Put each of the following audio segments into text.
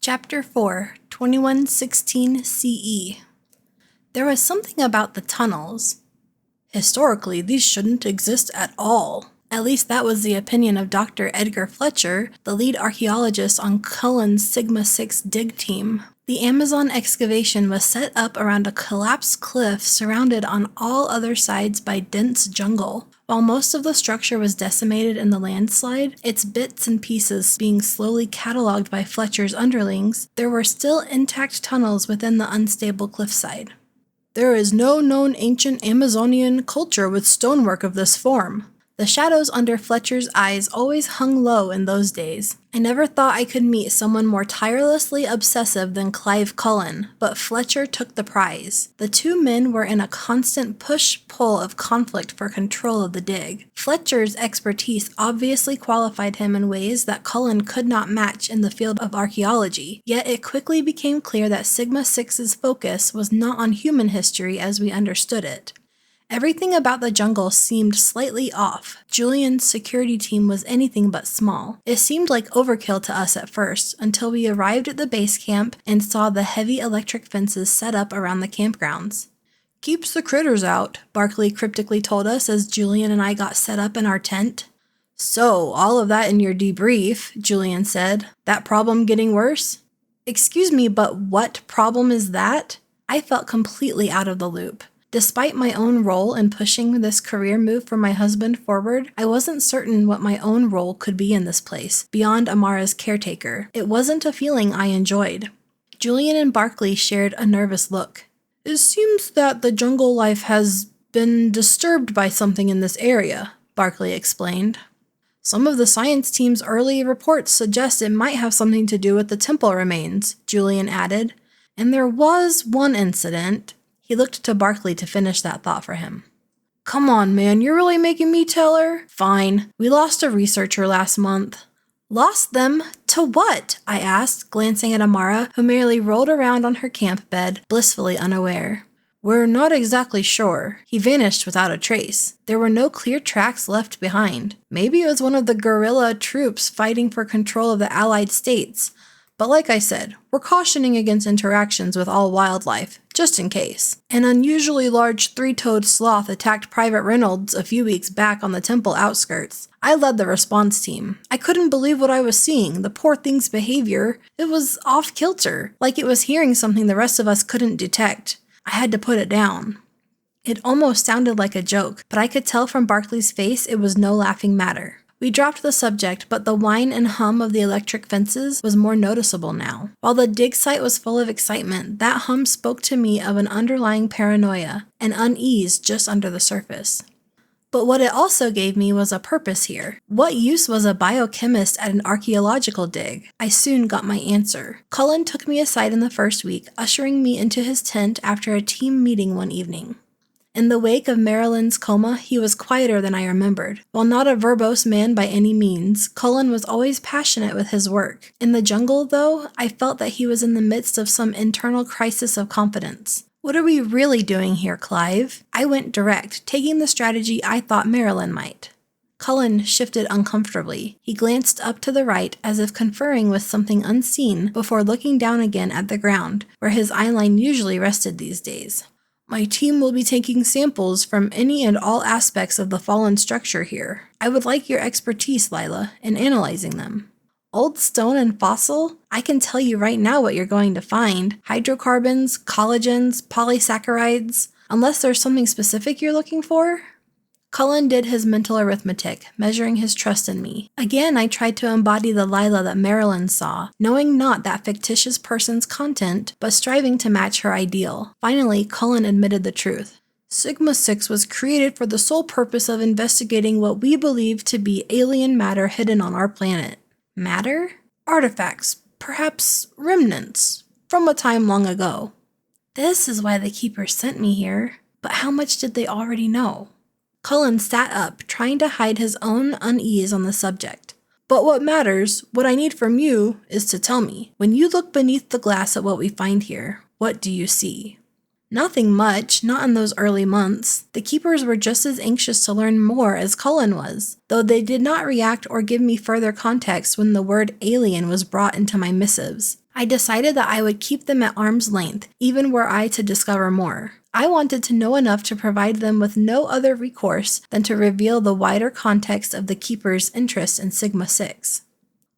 Chapter 4, 2116 CE. There was something about the tunnels. Historically, these shouldn't exist at all. At least that was the opinion of Dr. Edgar Fletcher, the lead archaeologist on Cullen's Sigma 6 dig team. The Amazon excavation was set up around a collapsed cliff surrounded on all other sides by dense jungle. While most of the structure was decimated in the landslide, its bits and pieces being slowly cataloged by Fletcher's underlings, there were still intact tunnels within the unstable cliffside. There is no known ancient Amazonian culture with stonework of this form. The shadows under Fletcher's eyes always hung low in those days. I never thought I could meet someone more tirelessly obsessive than Clive Cullen, but Fletcher took the prize. The two men were in a constant push-pull of conflict for control of the dig. Fletcher's expertise obviously qualified him in ways that Cullen could not match in the field of archaeology, yet it quickly became clear that Sigma 6's focus was not on human history as we understood it. Everything about the jungle seemed slightly off. Julian's security team was anything but small. It seemed like overkill to us at first, until we arrived at the base camp and saw the heavy electric fences set up around the campgrounds. "Keeps the critters out," Barkley cryptically told us as Julian and I got set up in our tent. "So, all of that in your debrief," Julian said. "That problem getting worse?" "Excuse me, but what problem is that?" I felt completely out of the loop. Despite my own role in pushing this career move for my husband forward, I wasn't certain what my own role could be in this place, beyond Amara's caretaker. It wasn't a feeling I enjoyed. Julian and Barkley shared a nervous look. "It seems that the jungle life has been disturbed by something in this area," Barkley explained. "Some of the science team's early reports suggest it might have something to do with the temple remains," Julian added. "And there was one incident." He looked to Barkley to finish that thought for him. "Come on, man, you're really making me tell her?" "Fine. We lost a researcher last month." "Lost them? To what?" I asked, glancing at Amara, who merely rolled around on her camp bed, blissfully unaware. "We're not exactly sure. He vanished without a trace. There were no clear tracks left behind. Maybe it was one of the guerrilla troops fighting for control of the Allied States. But like I said, we're cautioning against interactions with all wildlife, just in case. An unusually large three-toed sloth attacked Private Reynolds a few weeks back on the temple outskirts. I led the response team. I couldn't believe what I was seeing. The poor thing's behavior, it was off-kilter, like it was hearing something the rest of us couldn't detect. I had to put it down." It almost sounded like a joke, but I could tell from Barkley's face it was no laughing matter. We dropped the subject, but the whine and hum of the electric fences was more noticeable now. While the dig site was full of excitement, that hum spoke to me of an underlying paranoia, an unease just under the surface. But what it also gave me was a purpose here. What use was a biochemist at an archaeological dig? I soon got my answer. Cullen took me aside in the first week, ushering me into his tent after a team meeting one evening. In the wake of Marilyn's coma, he was quieter than I remembered. While not a verbose man by any means, Cullen was always passionate with his work. In the jungle, though, I felt that he was in the midst of some internal crisis of confidence. "What are we really doing here, Clive?" I went direct, taking the strategy I thought Marilyn might. Cullen shifted uncomfortably. He glanced up to the right as if conferring with something unseen before looking down again at the ground, where his eyeline usually rested these days. "My team will be taking samples from any and all aspects of the fallen structure here. I would like your expertise, Lila, in analyzing them." "Old stone and fossil? I can tell you right now what you're going to find. Hydrocarbons, collagens, polysaccharides. Unless there's something specific you're looking for?" Cullen did his mental arithmetic, measuring his trust in me. Again, I tried to embody the Lila that Marilyn saw, knowing not that fictitious person's content, but striving to match her ideal. Finally, Cullen admitted the truth. "Sigma 6 was created for the sole purpose of investigating what we believe to be alien matter hidden on our planet." Matter? Artifacts, perhaps remnants, from a time long ago. This is why the Keepers sent me here. But how much did they already know? Cullen sat up, trying to hide his own unease on the subject. "But what matters, what I need from you, is to tell me, when you look beneath the glass at what we find here, what do you see?" Nothing much, not in those early months. The Keepers were just as anxious to learn more as Cullen was, though they did not react or give me further context when the word alien was brought into my missives. I decided that I would keep them at arm's length, even were I to discover more. I wanted to know enough to provide them with no other recourse than to reveal the wider context of the Keeper's interest in Sigma 6.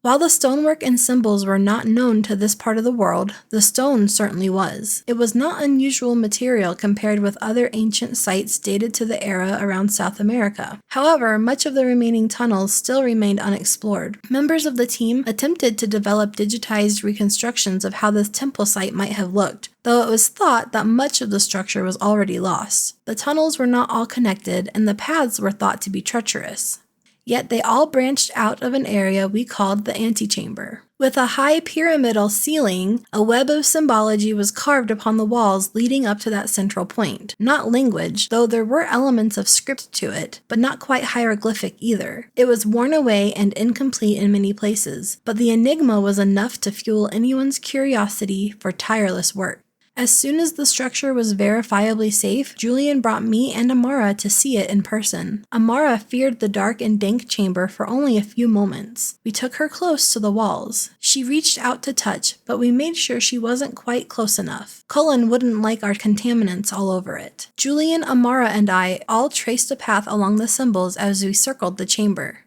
While the stonework and symbols were not known to this part of the world, the stone certainly was. It was not unusual material compared with other ancient sites dated to the era around South America. However, much of the remaining tunnels still remained unexplored. Members of the team attempted to develop digitized reconstructions of how this temple site might have looked, though it was thought that much of the structure was already lost. The tunnels were not all connected, and the paths were thought to be treacherous. Yet they all branched out of an area we called the antechamber. With a high pyramidal ceiling, a web of symbology was carved upon the walls leading up to that central point. Not language, though there were elements of script to it, but not quite hieroglyphic either. It was worn away and incomplete in many places, but the enigma was enough to fuel anyone's curiosity for tireless work. As soon as the structure was verifiably safe, Julian brought me and Amara to see it in person. Amara feared the dark and dank chamber for only a few moments. We took her close to the walls. She reached out to touch, but we made sure she wasn't quite close enough. Cullen wouldn't like our contaminants all over it. Julian, Amara, and I all traced a path along the symbols as we circled the chamber.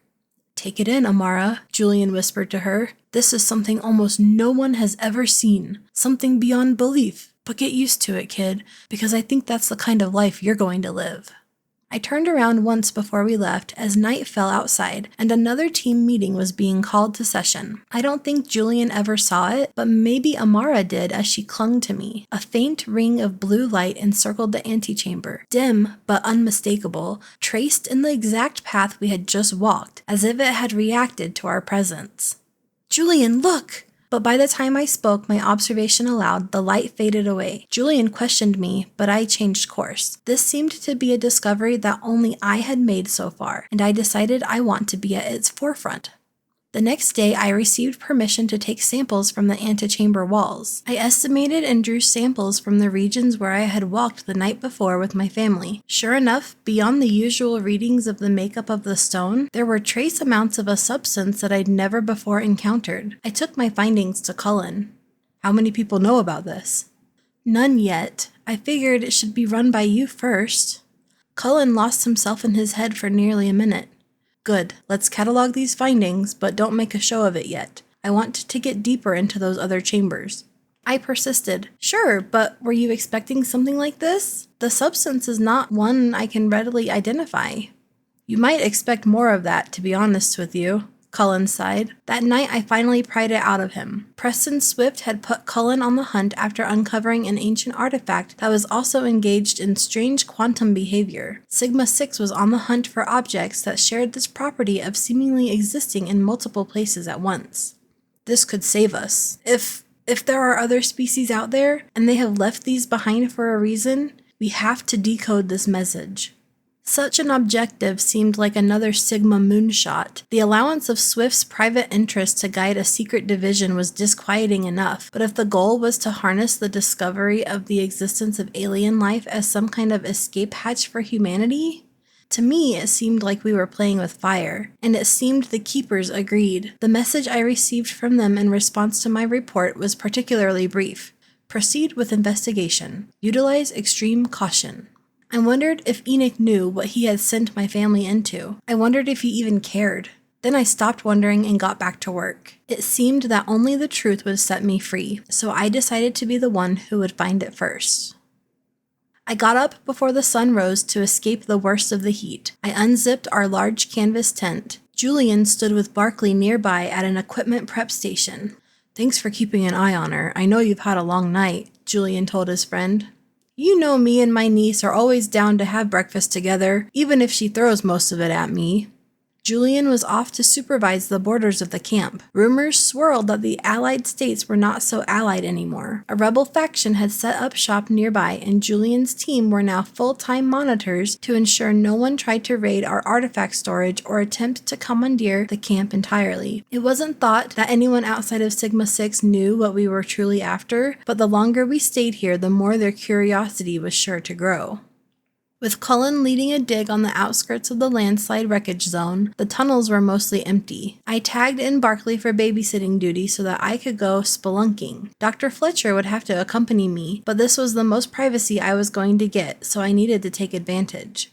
"Take it in, Amara," Julian whispered to her. "This is something almost no one has ever seen. Something beyond belief. But get used to it, kid, because I think that's the kind of life you're going to live." I turned around once before we left as night fell outside and another team meeting was being called to session. I don't think Julian ever saw it, but maybe Amara did as she clung to me. A faint ring of blue light encircled the antechamber, dim but unmistakable, traced in the exact path we had just walked, as if it had reacted to our presence. "Julian, look!" But by the time I spoke my observation aloud, the light faded away. Julian questioned me, but I changed course. This seemed to be a discovery that only I had made so far, and I decided I want to be at its forefront. The next day, I received permission to take samples from the antechamber walls. I estimated and drew samples from the regions where I had walked the night before with my family. Sure enough, beyond the usual readings of the makeup of the stone, there were trace amounts of a substance that I'd never before encountered. I took my findings to Cullen. "How many people know about this?" "None yet. I figured it should be run by you first." Cullen lost himself in his head for nearly a minute. "Good. Let's catalog these findings, but don't make a show of it yet. I want to get deeper into those other chambers." I persisted. "Sure, but were you expecting something like this? The substance is not one I can readily identify." "You might expect more of that, to be honest with you," Cullen sighed. That night I finally pried it out of him. Preston Swift had put Cullen on the hunt after uncovering an ancient artifact that was also engaged in strange quantum behavior. Sigma 6 was on the hunt for objects that shared this property of seemingly existing in multiple places at once. This could save us. If there are other species out there, and they have left these behind for a reason, we have to decode this message. Such an objective seemed like another Sigma moonshot. The allowance of Swift's private interest to guide a secret division was disquieting enough, but if the goal was to harness the discovery of the existence of alien life as some kind of escape hatch for humanity? To me, it seemed like we were playing with fire, and it seemed the Keepers agreed. The message I received from them in response to my report was particularly brief. "Proceed with investigation. Utilize extreme caution." I wondered if Enoch knew what he had sent my family into. I wondered if he even cared. Then I stopped wondering and got back to work. It seemed that only the truth would set me free, so I decided to be the one who would find it first. I got up before the sun rose to escape the worst of the heat. I unzipped our large canvas tent. Julian stood with Barkley nearby at an equipment prep station. "Thanks for keeping an eye on her. I know you've had a long night," Julian told his friend. "You know me and my niece are always down to have breakfast together, even if she throws most of it at me." Julian was off to supervise the borders of the camp. Rumors swirled that the Allied states were not so allied anymore. A rebel faction had set up shop nearby, and Julian's team were now full-time monitors to ensure no one tried to raid our artifact storage or attempt to commandeer the camp entirely. It wasn't thought that anyone outside of Sigma 6 knew what we were truly after, but the longer we stayed here, the more their curiosity was sure to grow. With Cullen leading a dig on the outskirts of the landslide wreckage zone, the tunnels were mostly empty. I tagged in Barkley for babysitting duty so that I could go spelunking. Dr. Fletcher would have to accompany me, but this was the most privacy I was going to get, so I needed to take advantage.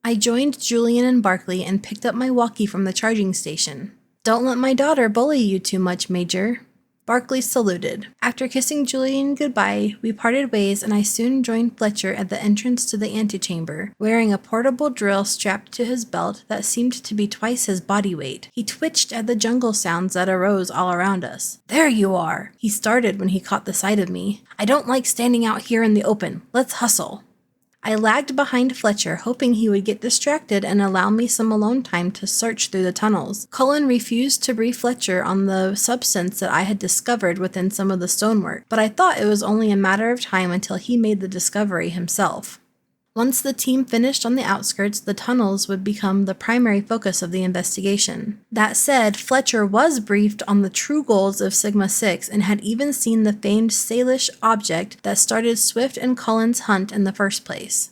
I joined Julian and Barkley and picked up my walkie from the charging station. "Don't let my daughter bully you too much, Major." Barkley saluted. After kissing Julian goodbye, we parted ways and I soon joined Fletcher at the entrance to the antechamber, wearing a portable drill strapped to his belt that seemed to be twice his body weight. He twitched at the jungle sounds that arose all around us. "There you are!" he started when he caught the sight of me. "I don't like standing out here in the open. Let's hustle." I lagged behind Fletcher, hoping he would get distracted and allow me some alone time to search through the tunnels. Cullen refused to brief Fletcher on the substance that I had discovered within some of the stonework, but I thought it was only a matter of time until he made the discovery himself. Once the team finished on the outskirts, the tunnels would become the primary focus of the investigation. That said, Fletcher was briefed on the true goals of Sigma-6 and had even seen the famed Salish object that started Swift and Cullen's hunt in the first place.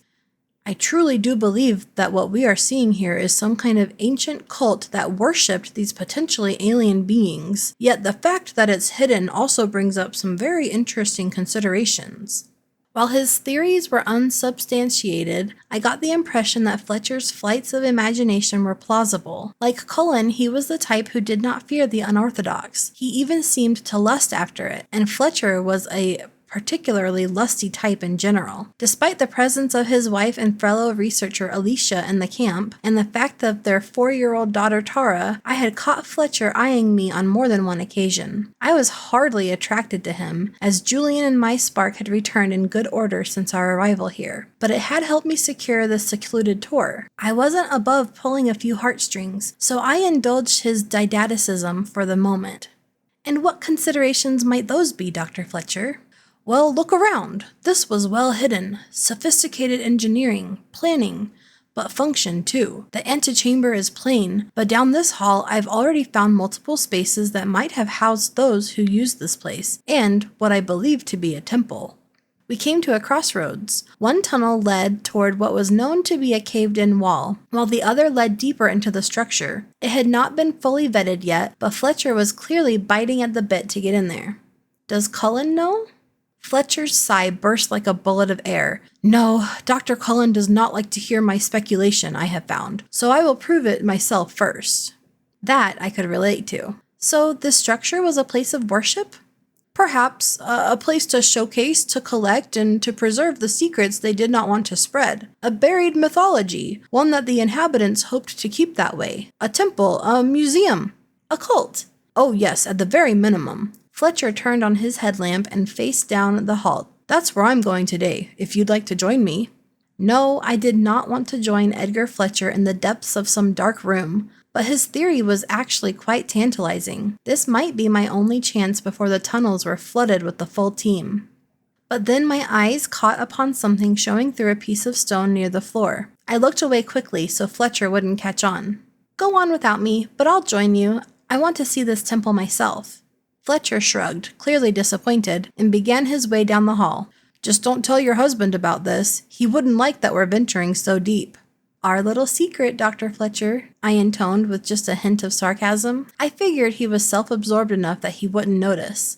I truly do believe that what we are seeing here is some kind of ancient cult that worshipped these potentially alien beings, yet the fact that it's hidden also brings up some very interesting considerations. While his theories were unsubstantiated, I got the impression that Fletcher's flights of imagination were plausible. Like Cullen, he was the type who did not fear the unorthodox. He even seemed to lust after it, and Fletcher was a particularly lusty type in general. Despite the presence of his wife and fellow researcher Alicia in the camp, and the fact of their 4-year-old daughter Tara, I had caught Fletcher eyeing me on more than one occasion. I was hardly attracted to him, as Julian and my spark had returned in good order since our arrival here, but it had helped me secure this secluded tour. I wasn't above pulling a few heartstrings, so I indulged his didacticism for the moment. "And what considerations might those be, Dr. Fletcher?" "Well, look around. This was well hidden. Sophisticated engineering, planning, but function too. The antechamber is plain, but down this hall I've already found multiple spaces that might have housed those who used this place, and what I believe to be a temple." We came to a crossroads. One tunnel led toward what was known to be a caved-in wall, while the other led deeper into the structure. It had not been fully vetted yet, but Fletcher was clearly biting at the bit to get in there. "Does Cullen know?" Fletcher's sigh burst like a bullet of air. "No, Dr. Cullen does not like to hear my speculation, I have found, so I will prove it myself first." That I could relate to. So this structure was a place of worship? Perhaps a place to showcase, to collect, and to preserve the secrets they did not want to spread. A buried mythology, one that the inhabitants hoped to keep that way. A temple, a museum, a cult. Oh yes, at the very minimum. Fletcher turned on his headlamp and faced down the hall. "That's where I'm going today, if you'd like to join me." No, I did not want to join Edgar Fletcher in the depths of some dark room, but his theory was actually quite tantalizing. This might be my only chance before the tunnels were flooded with the full team. But then my eyes caught upon something showing through a piece of stone near the floor. I looked away quickly so Fletcher wouldn't catch on. "Go on without me, but I'll join you. I want to see this temple myself." Fletcher shrugged, clearly disappointed, and began his way down the hall. "Just don't tell your husband about this. He wouldn't like that we're venturing so deep." "Our little secret, Dr. Fletcher," I intoned with just a hint of sarcasm. I figured he was self-absorbed enough that he wouldn't notice.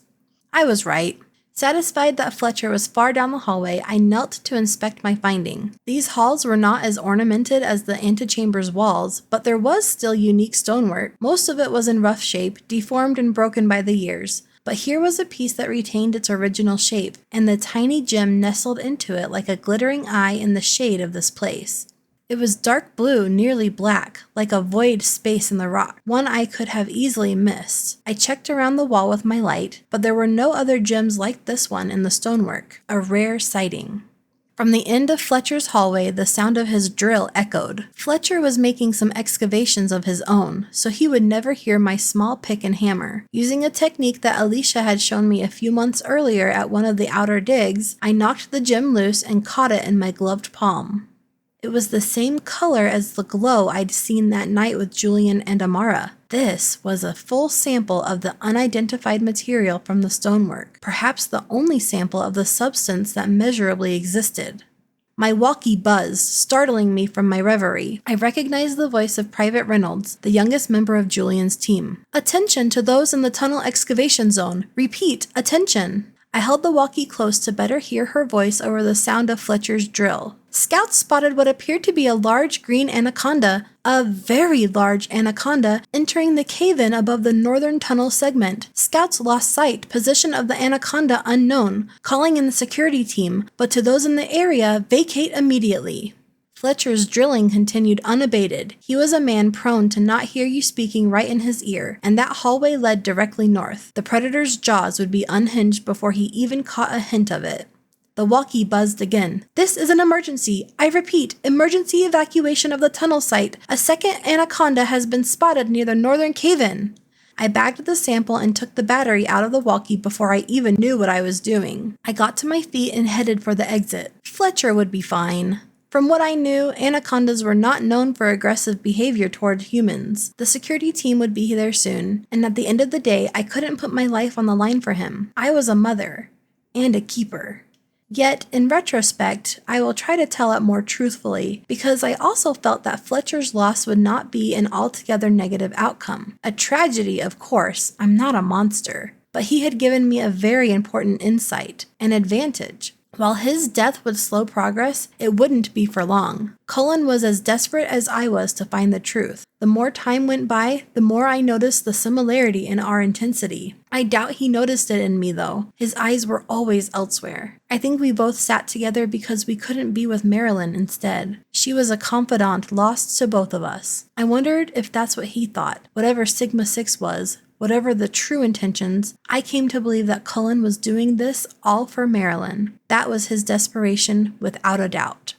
I was right. Satisfied that Fletcher was far down the hallway, I knelt to inspect my finding. These halls were not as ornamented as the antechamber's walls, but there was still unique stonework. Most of it was in rough shape, deformed and broken by the years. But here was a piece that retained its original shape, and the tiny gem nestled into it like a glittering eye in the shade of this place. It was dark blue, nearly black, like a void space in the rock, one I could have easily missed. I checked around the wall with my light, but there were no other gems like this one in the stonework, a rare sighting. From the end of Fletcher's hallway, the sound of his drill echoed. Fletcher was making some excavations of his own, so he would never hear my small pick and hammer. Using a technique that Alicia had shown me a few months earlier at one of the outer digs, I knocked the gem loose and caught it in my gloved palm. It was the same color as the glow I'd seen that night with Julian and Amara. This was a full sample of the unidentified material from the stonework, perhaps the only sample of the substance that measurably existed. My walkie buzzed, startling me from my reverie. I recognized the voice of Private Reynolds, the youngest member of Julian's team. "Attention to those in the tunnel excavation zone. Repeat, attention." I held the walkie close to better hear her voice over the sound of Fletcher's drill. Scouts spotted what appeared to be a large green anaconda, a very large anaconda, entering the cave-in above the northern tunnel segment. Scouts lost sight, position of the anaconda unknown, calling in the security team, but to those in the area, vacate immediately. Fletcher's drilling continued unabated. He was a man prone to not hear you speaking right in his ear, and that hallway led directly north. The predator's jaws would be unhinged before he even caught a hint of it. The walkie buzzed again. "This is an emergency. I repeat, emergency evacuation of the tunnel site. A second anaconda has been spotted near the northern cave-in." I bagged the sample and took the battery out of the walkie before I even knew what I was doing. I got to my feet and headed for the exit. Fletcher would be fine. From what I knew, anacondas were not known for aggressive behavior toward humans. The security team would be there soon, and at the end of the day, I couldn't put my life on the line for him. I was a mother. And a keeper. Yet, in retrospect, I will try to tell it more truthfully, because I also felt that Fletcher's loss would not be an altogether negative outcome. A tragedy, of course, I'm not a monster, but he had given me a very important insight, an advantage. While his death would slow progress, it wouldn't be for long. Cullen was as desperate as I was to find the truth. The more time went by, the more I noticed the similarity in our intensity. I doubt he noticed it in me, though. His eyes were always elsewhere. I think we both sat together because we couldn't be with Marilyn instead. She was a confidant lost to both of us. I wondered if that's what he thought. Whatever Sigma 6 was, whatever the true intentions, I came to believe that Cullen was doing this all for Marilyn. That was his desperation, without a doubt.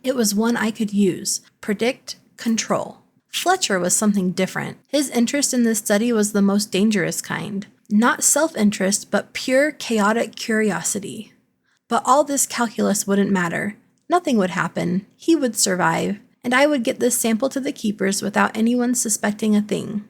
It was one I could use, predict, control. Fletcher was something different. His interest in this study was the most dangerous kind. Not self-interest, but pure, chaotic curiosity. But all this calculus wouldn't matter. Nothing would happen. He would survive, and I would get this sample to the keepers without anyone suspecting a thing.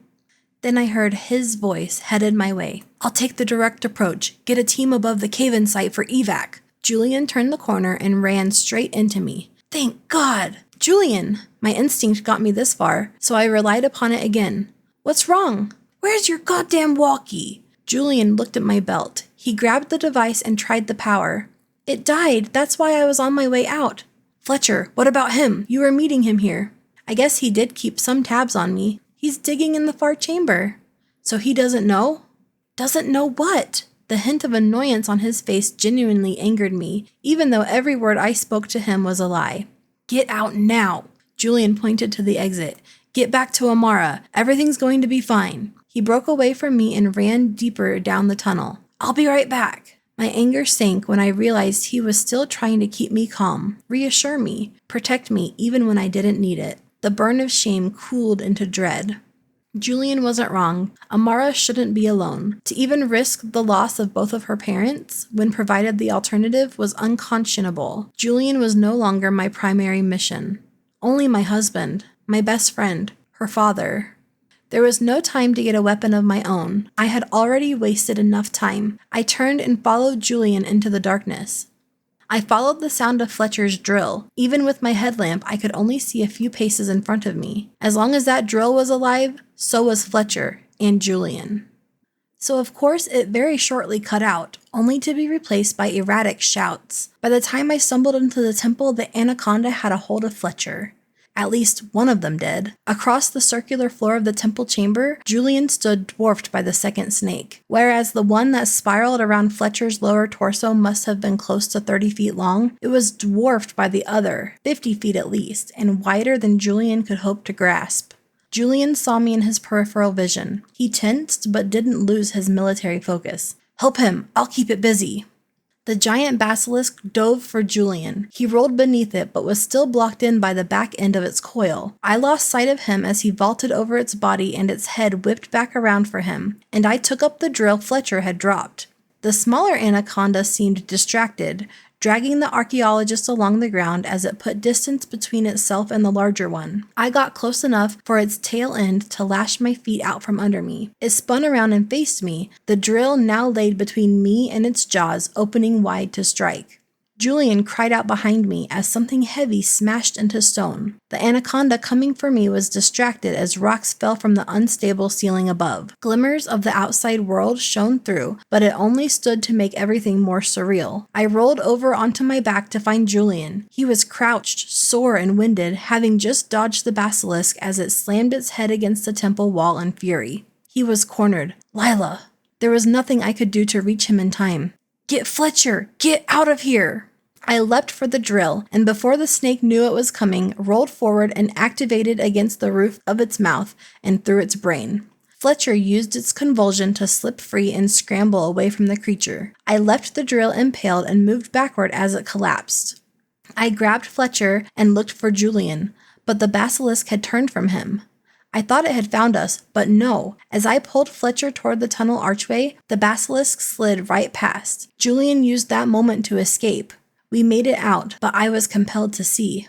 Then I heard his voice headed my way. "I'll take the direct approach. Get a team above the cave-in site for evac." Julian turned the corner and ran straight into me. Thank God! "Julian!" My instinct got me this far, so I relied upon it again. "What's wrong?" "Where's your goddamn walkie?" Julian looked at my belt. He grabbed the device and tried the power. "It died. That's why I was on my way out." "Fletcher, what about him? You were meeting him here." I guess he did keep some tabs on me. He's digging in the far chamber. "So he doesn't know?" "Doesn't know what?" The hint of annoyance on his face genuinely angered me, even though every word I spoke to him was a lie. "Get out now!" Julian pointed to the exit. "Get back to Amara. Everything's going to be fine." He broke away from me and ran deeper down the tunnel. "I'll be right back." My anger sank when I realized he was still trying to keep me calm, reassure me, protect me even when I didn't need it. The burn of shame cooled into dread. Julian wasn't wrong. Amara shouldn't be alone. To even risk the loss of both of her parents, when provided the alternative, was unconscionable. Julian was no longer my primary mission. Only my husband, my best friend, her father. There was no time to get a weapon of my own. I had already wasted enough time. I turned and followed Julian into the darkness. I followed the sound of Fletcher's drill. Even with my headlamp, I could only see a few paces in front of me. As long as that drill was alive, so was Fletcher and Julian. So of course it very shortly cut out, only to be replaced by erratic shouts. By the time I stumbled into the temple, the anaconda had a hold of Fletcher. At least one of them did. Across the circular floor of the temple chamber, Julian stood dwarfed by the second snake, whereas the one that spiraled around Fletcher's lower torso must have been close to 30 feet long. It was dwarfed by the other, 50 feet at least, and wider than Julian could hope to grasp. Julian saw me in his peripheral vision. He tensed but didn't lose his military focus. "Help him! I'll keep it busy!" The giant basilisk dove for Julian. He rolled beneath it, but was still blocked in by the back end of its coil. I lost sight of him as he vaulted over its body and its head whipped back around for him, and I took up the drill Fletcher had dropped. The smaller anaconda seemed distracted, dragging the archaeologist along the ground as it put distance between itself and the larger one. I got close enough for its tail end to lash my feet out from under me. It spun around and faced me, the drill now laid between me and its jaws, opening wide to strike. Julian cried out behind me as something heavy smashed into stone. The anaconda coming for me was distracted as rocks fell from the unstable ceiling above. Glimmers of the outside world shone through, but it only stood to make everything more surreal. I rolled over onto my back to find Julian. He was crouched, sore and winded, having just dodged the basilisk as it slammed its head against the temple wall in fury. He was cornered. Lila! There was nothing I could do to reach him in time. Get Fletcher! Get out of here! I leapt for the drill, and before the snake knew it was coming, rolled forward and activated against the roof of its mouth and through its brain. Fletcher used its convulsion to slip free and scramble away from the creature. I left the drill impaled and moved backward as it collapsed. I grabbed Fletcher and looked for Julian, but the basilisk had turned from him. I thought it had found us, but no. As I pulled Fletcher toward the tunnel archway, the basilisk slid right past. Julian used that moment to escape. We made it out, but I was compelled to see.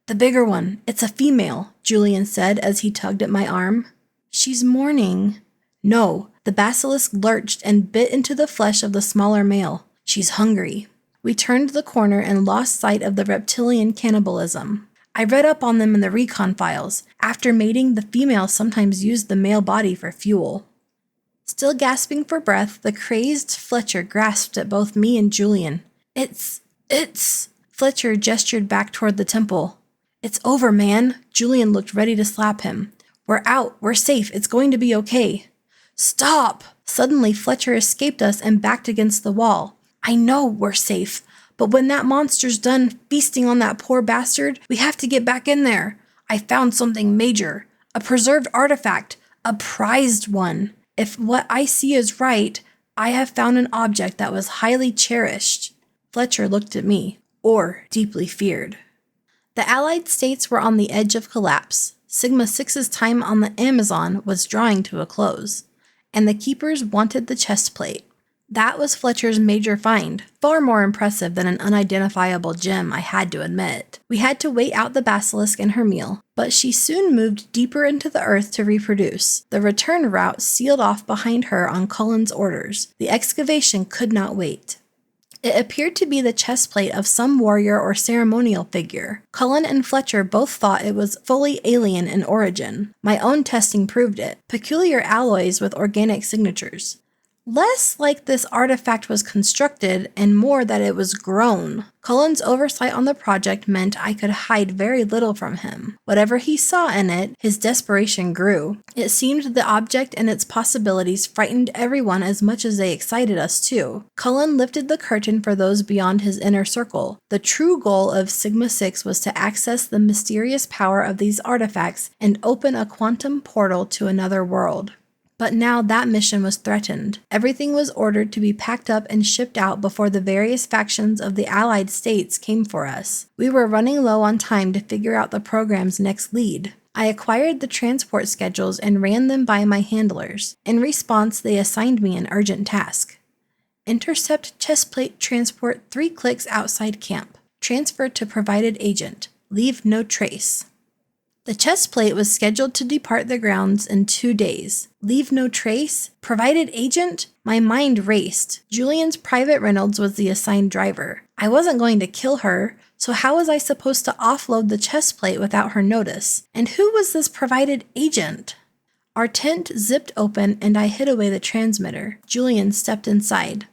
The bigger one. It's a female, Julian said as he tugged at my arm. She's mourning. No, the basilisk lurched and bit into the flesh of the smaller male. She's hungry. We turned the corner and lost sight of the reptilian cannibalism. I read up on them in the recon files. After mating, the female sometimes used the male body for fuel. Still gasping for breath, the crazed Fletcher grasped at both me and Julian. It's... Fletcher gestured back toward the temple. It's over, man. Julian looked ready to slap him. We're out. We're safe. It's going to be okay. Stop! Suddenly, Fletcher escaped us and backed against the wall. I know we're safe. But when that monster's done feasting on that poor bastard, we have to get back in there. I found something major. A preserved artifact. A prized one. If what I see is right, I have found an object that was highly cherished. Fletcher looked at me, or deeply feared. The Allied states were on the edge of collapse. Sigma 6's time on the Amazon was drawing to a close, and the Keepers wanted the chest plate. That was Fletcher's major find, far more impressive than an unidentifiable gem, I had to admit. We had to wait out the basilisk and her meal, but she soon moved deeper into the earth to reproduce. The return route sealed off behind her on Cullen's orders. The excavation could not wait. It appeared to be the chest plate of some warrior or ceremonial figure. Cullen and Fletcher both thought it was fully alien in origin. My own testing proved it. Peculiar alloys with organic signatures. Less like this artifact was constructed and more that it was grown. Cullen's oversight on the project meant I could hide very little from him. Whatever he saw in it, his desperation grew. It seemed the object and its possibilities frightened everyone as much as they excited us too. Cullen lifted the curtain for those beyond his inner circle. The true goal of Sigma 6 was to access the mysterious power of these artifacts and open a quantum portal to another world. But now that mission was threatened. Everything was ordered to be packed up and shipped out before the various factions of the Allied states came for us. We were running low on time to figure out the program's next lead. I acquired the transport schedules and ran them by my handlers. In response, they assigned me an urgent task. Intercept chest plate transport 3 clicks outside camp. Transfer to provided agent. Leave no trace. The chest plate was scheduled to depart the grounds in 2 days. Leave no trace? Provided agent? My mind raced. Julian's Private Reynolds was the assigned driver. I wasn't going to kill her, so how was I supposed to offload the chest plate without her notice? And who was this provided agent? Our tent zipped open and I hid away the transmitter. Julian stepped inside.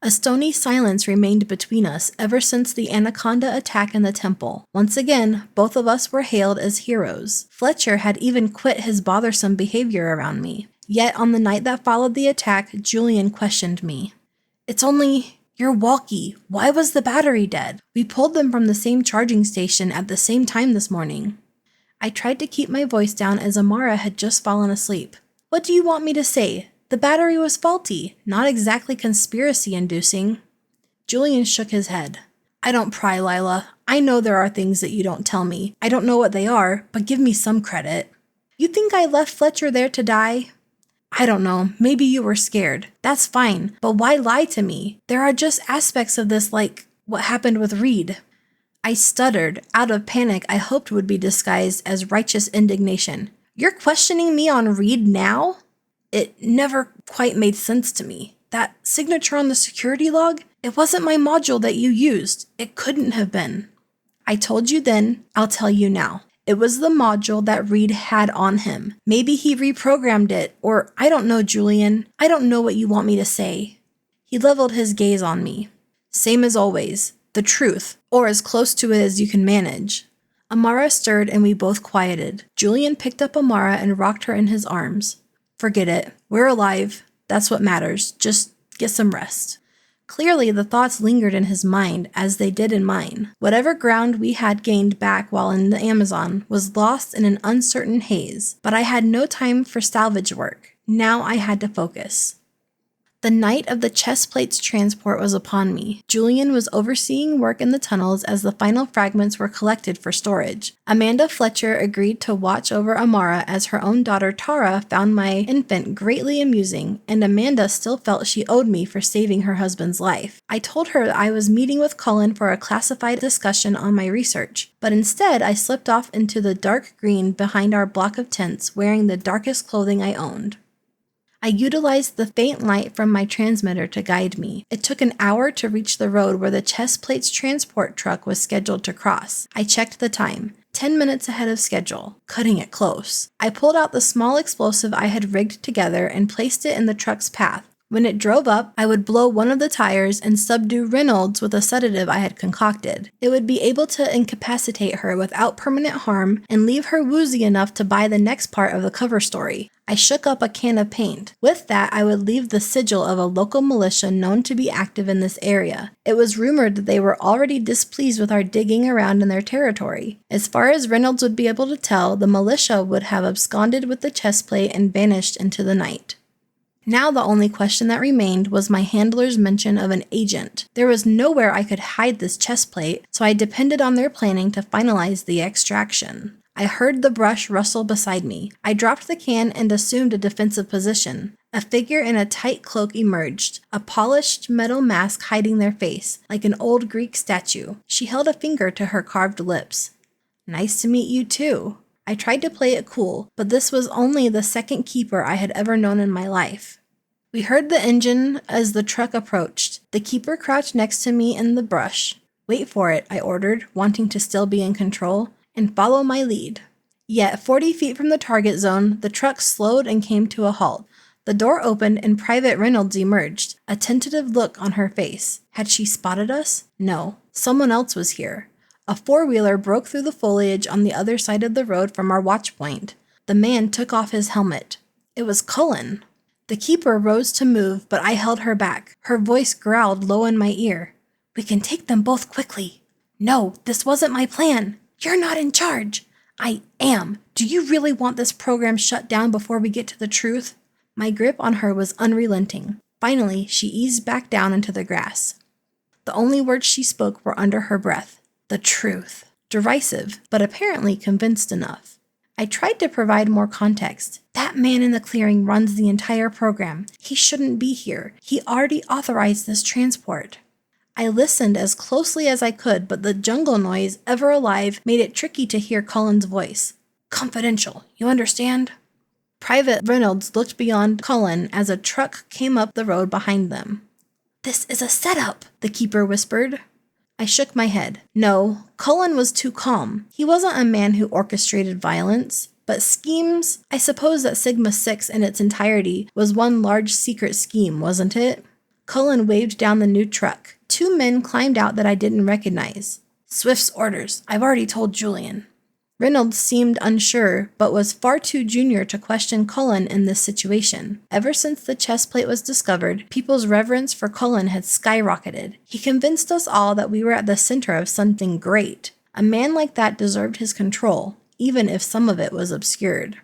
A stony silence remained between us ever since the anaconda attack in the temple. Once again, both of us were hailed as heroes. Fletcher had even quit his bothersome behavior around me. Yet on the night that followed the attack, Julian questioned me. It's only your walkie. Why was the battery dead? We pulled them from the same charging station at the same time this morning. I tried to keep my voice down as Amara had just fallen asleep. What do you want me to say? The battery was faulty, not exactly conspiracy-inducing. Julian shook his head. I don't pry, Lila. I know there are things that you don't tell me. I don't know what they are, but give me some credit. You think I left Fletcher there to die? I don't know. Maybe you were scared. That's fine, but why lie to me? There are just aspects of this like what happened with Reed. I stuttered, out of panic I hoped would be disguised as righteous indignation. You're questioning me on Reed now? It never quite made sense to me. That signature on the security log? It wasn't my module that you used. It couldn't have been. I told you then, I'll tell you now. It was the module that Reed had on him. Maybe he reprogrammed it, or I don't know, Julian. I don't know what you want me to say. He leveled his gaze on me. Same as always. The truth, or as close to it as you can manage. Amara stirred and we both quieted. Julian picked up Amara and rocked her in his arms. Forget it. We're alive. That's what matters. Just get some rest. Clearly, the thoughts lingered in his mind, as they did in mine. Whatever ground we had gained back while in the Amazon was lost in an uncertain haze, but I had no time for salvage work. Now I had to focus. The night of the chest plates transport was upon me. Julian was overseeing work in the tunnels as the final fragments were collected for storage. Amanda Fletcher agreed to watch over Amara as her own daughter Tara found my infant greatly amusing, and Amanda still felt she owed me for saving her husband's life. I told her I was meeting with Cullen for a classified discussion on my research, but instead I slipped off into the dark green behind our block of tents, wearing the darkest clothing I owned. I utilized the faint light from my transmitter to guide me. It took an hour to reach the road where the chest plates transport truck was scheduled to cross. I checked the time. 10 minutes ahead of schedule, cutting it close. I pulled out the small explosive I had rigged together and placed it in the truck's path. When it drove up, I would blow one of the tires and subdue Reynolds with a sedative I had concocted. It would be able to incapacitate her without permanent harm and leave her woozy enough to buy the next part of the cover story. I shook up a can of paint. With that, I would leave the sigil of a local militia known to be active in this area. It was rumored that they were already displeased with our digging around in their territory. As far as Reynolds would be able to tell, the militia would have absconded with the chest plate and vanished into the night. Now the only question that remained was my handler's mention of an agent. There was nowhere I could hide this chest plate, so I depended on their planning to finalize the extraction. I heard the brush rustle beside me. I dropped the can and assumed a defensive position. A figure in a tight cloak emerged, a polished metal mask hiding their face, like an old Greek statue. She held a finger to her carved lips. Nice to meet you too. I tried to play it cool, but this was only the second keeper I had ever known in my life. We heard the engine as the truck approached. The keeper crouched next to me in the brush. Wait for it, I ordered, wanting to still be in control, and follow my lead. Yet 40 feet from the target zone, the truck slowed and came to a halt. The door opened and Private Reynolds emerged, a tentative look on her face. Had she spotted us? No. Someone else was here. A four-wheeler broke through the foliage on the other side of the road from our watch point. The man took off his helmet. It was Cullen. The keeper rose to move, but I held her back. Her voice growled low in my ear. We can take them both quickly. No, this wasn't my plan. You're not in charge. I am. Do you really want this program shut down before we get to the truth? My grip on her was unrelenting. Finally, she eased back down into the grass. The only words she spoke were under her breath. The truth. Derisive, but apparently convinced enough. I tried to provide more context. That man in the clearing runs the entire program. He shouldn't be here. He already authorized this transport. I listened as closely as I could, but the jungle noise, ever alive, made it tricky to hear Cullen's voice. Confidential, you understand? Private Reynolds looked beyond Cullen as a truck came up the road behind them. This is a setup, the keeper whispered. I shook my head. No, Cullen was too calm. He wasn't a man who orchestrated violence, but schemes. I suppose that Sigma 6 in its entirety was one large secret scheme, wasn't it? Cullen waved down the new truck. 2 men climbed out that I didn't recognize. Swift's orders. I've already told Julian. Reynolds seemed unsure, but was far too junior to question Cullen in this situation. Ever since the chest plate was discovered, people's reverence for Cullen had skyrocketed. He convinced us all that we were at the center of something great. A man like that deserved his control, even if some of it was obscured.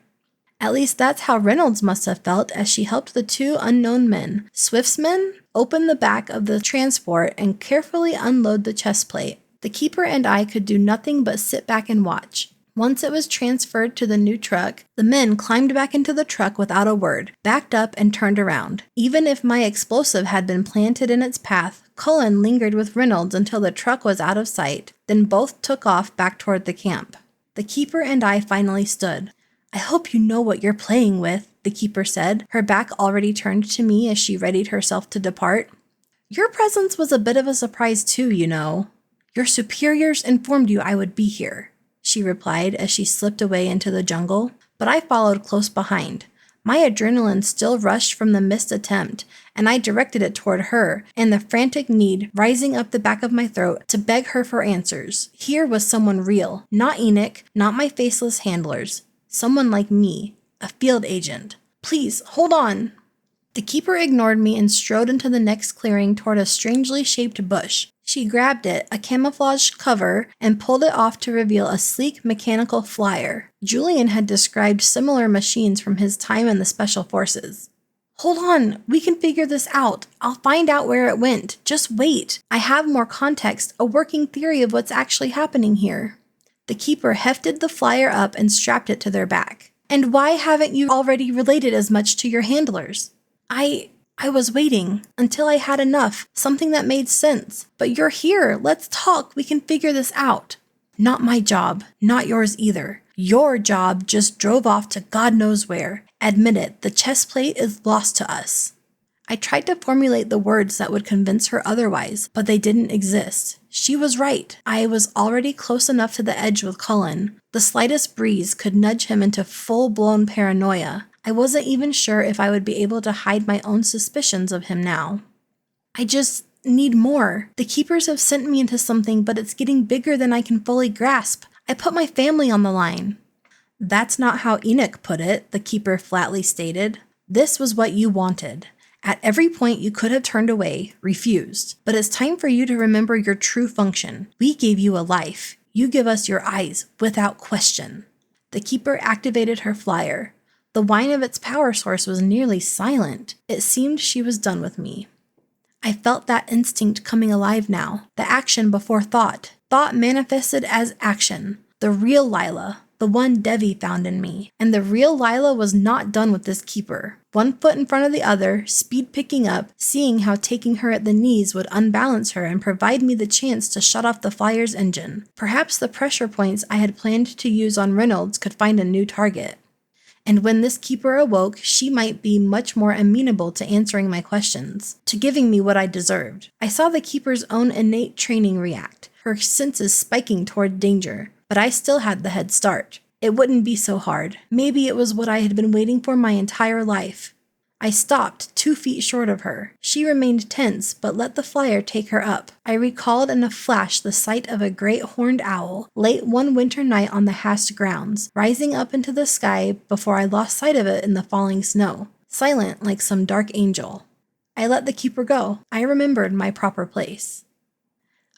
At least that's how Reynolds must have felt as she helped the 2 unknown men, Swift's men, open the back of the transport and carefully unload the chest plate. The keeper and I could do nothing but sit back and watch. Once it was transferred to the new truck, the men climbed back into the truck without a word, backed up and turned around. Even if my explosive had been planted in its path, Cullen lingered with Reynolds until the truck was out of sight, then both took off back toward the camp. The keeper and I finally stood. I hope you know what you're playing with, the keeper said, her back already turned to me as she readied herself to depart. Your presence was a bit of a surprise too, you know. Your superiors informed you I would be here, she replied as she slipped away into the jungle, but I followed close behind. My adrenaline still rushed from the missed attempt, and I directed it toward her, and the frantic need rising up the back of my throat to beg her for answers. Here was someone real, not Enoch, not my faceless handlers. Someone like me, a field agent. Please, hold on. The keeper ignored me and strode into the next clearing toward a strangely shaped bush. She grabbed it, a camouflage cover, and pulled it off to reveal a sleek mechanical flyer. Julian had described similar machines from his time in the Special Forces. Hold on, we can figure this out. I'll find out where it went. Just wait. I have more context, a working theory of what's actually happening here. The keeper hefted the flyer up and strapped it to their back. And why haven't you already related as much to your handlers? I was waiting until I had enough, something that made sense. But you're here. Let's talk. We can figure this out. Not my job. Not yours either. Your job just drove off to God knows where. Admit it, the chest plate is lost to us. I tried to formulate the words that would convince her otherwise, but they didn't exist. She was right. I was already close enough to the edge with Cullen. The slightest breeze could nudge him into full-blown paranoia. I wasn't even sure if I would be able to hide my own suspicions of him now. I just need more. The keepers have sent me into something, but it's getting bigger than I can fully grasp. I put my family on the line. That's not how Enoch put it, the keeper flatly stated. This was what you wanted. At every point you could have turned away, refused. But it's time for you to remember your true function. We gave you a life. You give us your eyes, without question. The keeper activated her flyer. The whine of its power source was nearly silent. It seemed she was done with me. I felt that instinct coming alive now, the action before thought. Thought manifested as action. The real Lila, the one Devi found in me. And the real Lila was not done with this keeper. One foot in front of the other, speed picking up, seeing how taking her at the knees would unbalance her and provide me the chance to shut off the flyer's engine. Perhaps the pressure points I had planned to use on Reynolds could find a new target. And when this keeper awoke, she might be much more amenable to answering my questions, to giving me what I deserved. I saw the keeper's own innate training react, her senses spiking toward danger, but I still had the head start. It wouldn't be so hard. Maybe it was what I had been waiting for my entire life. I stopped 2 feet short of her. She remained tense, but let the flyer take her up. I recalled in a flash the sight of a great horned owl, late one winter night on the Hast grounds, rising up into the sky before I lost sight of it in the falling snow, silent like some dark angel. I let the keeper go. I remembered my proper place.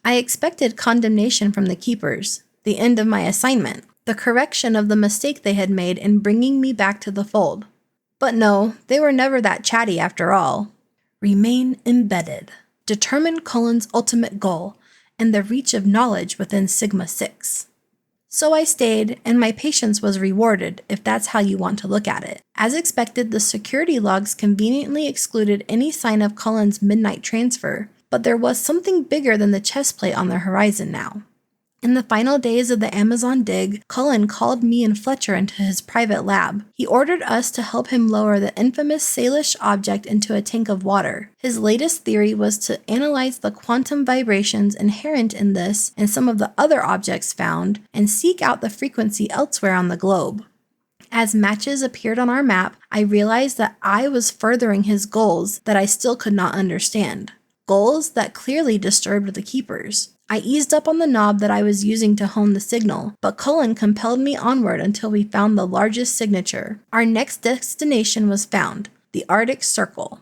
I expected condemnation from the keepers, the end of my assignment, the correction of the mistake they had made in bringing me back to the fold. But no, they were never that chatty after all. Remain embedded. Determine Cullen's ultimate goal and the reach of knowledge within Sigma 6. So I stayed, and my patience was rewarded, if that's how you want to look at it. As expected, the security logs conveniently excluded any sign of Cullen's midnight transfer, but there was something bigger than the chest plate on the horizon now. In the final days of the Amazon dig, Cullen called me and Fletcher into his private lab. He ordered us to help him lower the infamous Salish object into a tank of water. His latest theory was to analyze the quantum vibrations inherent in this and some of the other objects found, and seek out the frequency elsewhere on the globe. As matches appeared on our map, I realized that I was furthering his goals that I still could not understand. Goals that clearly disturbed the keepers. I eased up on the knob that I was using to hone the signal, but Cullen compelled me onward until we found the largest signature. Our next destination was found, the Arctic Circle.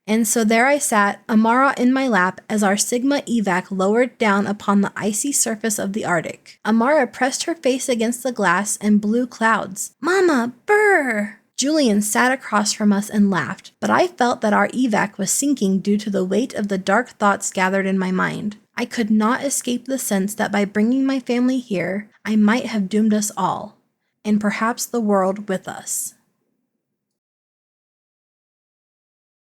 And so there I sat, Amara in my lap, as our Sigma evac lowered down upon the icy surface of the Arctic. Amara pressed her face against the glass and blew clouds. Mama, brr! Julian sat across from us and laughed, but I felt that our evac was sinking due to the weight of the dark thoughts gathered in my mind. I could not escape the sense that by bringing my family here, I might have doomed us all, and perhaps the world with us.